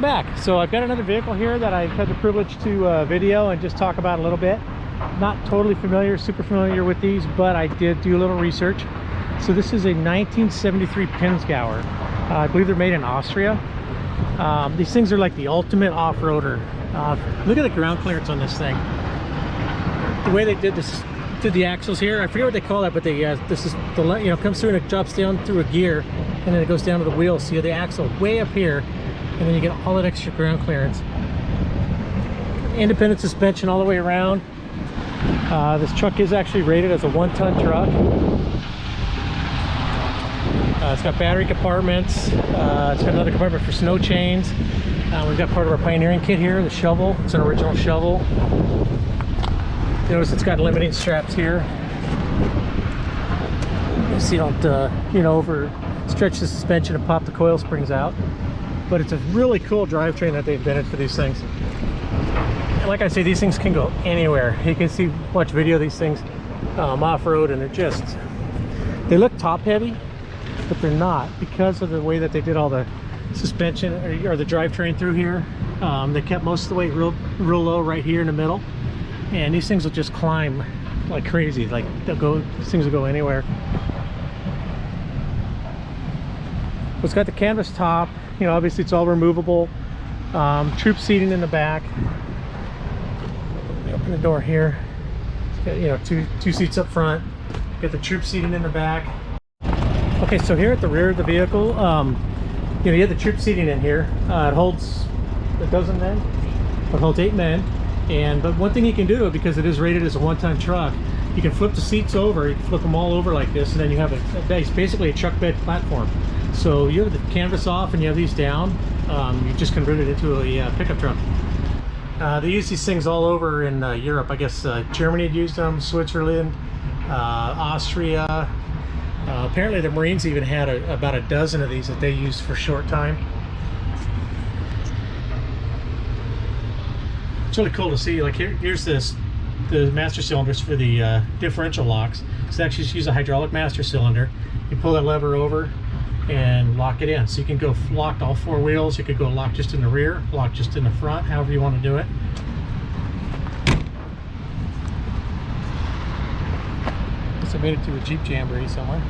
welcome back. So I've got another vehicle here that I've had the privilege to video and just talk about a little bit. Not totally familiar, super familiar with these, but I did do a little research. So this is a 1973 Pinzgauer. I believe they're made in Austria. These things are like the ultimate off-roader. Look at the ground clearance on this thing. The way they did this, did the axles here, I forget what they call that, but they this is the, you know, comes through and it drops down through a gear, and then it goes down to the wheel. So you have the axle way up here, and then you get all that extra ground clearance. Independent suspension all the way around. This truck is actually rated as a 1-ton truck. It's got battery compartments. It's got another compartment for snow chains. We've got part of our pioneering kit here, the shovel. It's an original shovel. Notice it's got limiting straps here, so you don't, you know, overstretch the suspension and pop the coil springs out. But it's a really cool drivetrain that they've invented for these things. And like I say, these things can go anywhere. You can see, watch video of these things off-road, and they look top-heavy, but they're not, because of the way that they did all the suspension or the drivetrain through here. They kept most of the weight real low right here in the middle, and these things will just climb like crazy. Like these things will go anywhere. It's got the canvas top. You know, obviously it's all removable. Troop seating in the back. Open the door here. It's got, you know, two seats up front. Got the troop seating in the back. Okay, so here at the rear of the vehicle, you know, you have the troop seating in here. It holds a dozen men. It holds 8 men. But one thing you can do, because it is rated as a 1-ton truck, you can flip the seats over. You can flip them all over like this, and then you have a base, basically a truck bed platform. So you have the canvas off and you have these down. You just convert it into a pickup truck. They use these things all over in Europe. I guess Germany had used them, Switzerland, Austria. Apparently the Marines even had about a dozen of these that they used for a short time. It's really cool to see. Like here's the master cylinders for the differential locks. So actually just use a hydraulic master cylinder. You pull that lever over and lock it in. So you can go locked all 4 wheels. You could go lock just in the rear, lock just in the front, however you want to do it. I made it to a Jeep Jamboree somewhere.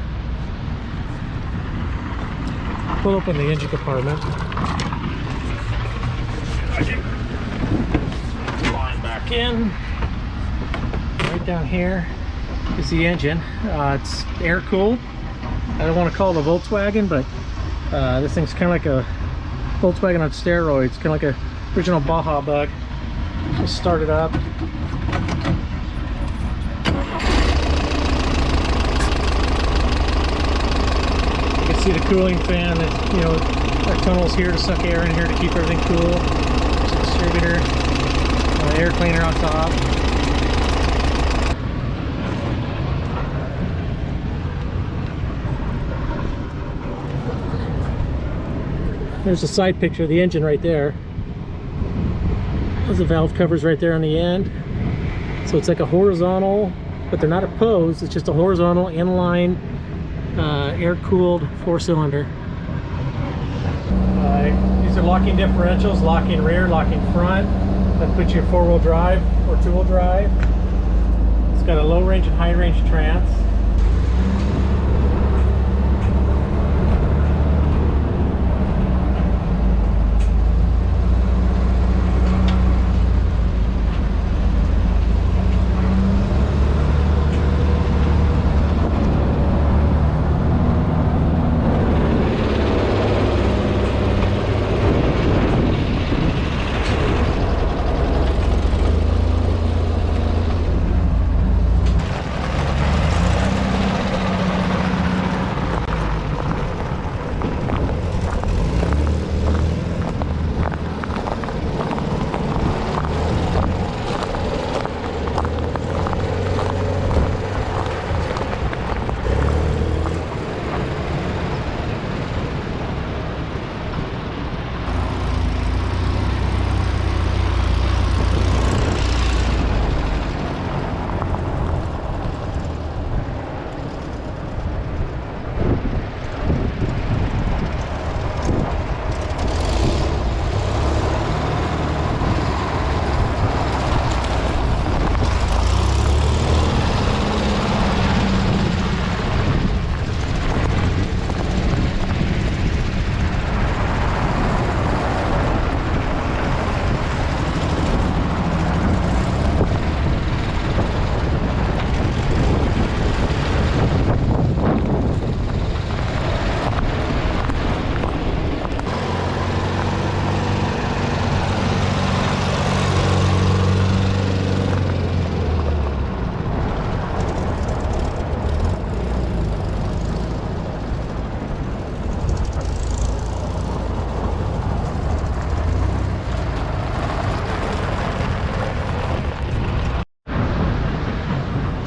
Pull open the engine compartment. Line back in. Right down here is the engine. It's air cooled. I don't want to call it a Volkswagen, but this thing's kind of like a Volkswagen on steroids, kind of like a original Baja Bug. Just start it up. See the cooling fan that, you know, our tunnel's here to suck air in here to keep everything cool. There's a distributor, air cleaner on top. There's a side picture of the engine right there. There's the valve covers right there on the end. So it's like a horizontal, but they're not opposed. It's just a horizontal inline air-cooled 4-cylinder. These are locking differentials, locking rear, locking front. That puts you in 4-wheel drive or 2-wheel drive. It's got a low range and high range trans.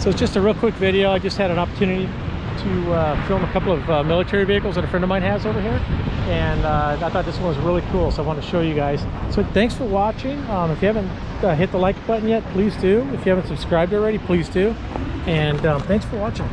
So it's just a real quick video. I just had an opportunity to film a couple of military vehicles that a friend of mine has over here, and I thought this one was really cool, so I want to show you guys. So thanks for watching. If you haven't hit the like button yet, please do. If you haven't subscribed already, please do. And thanks for watching.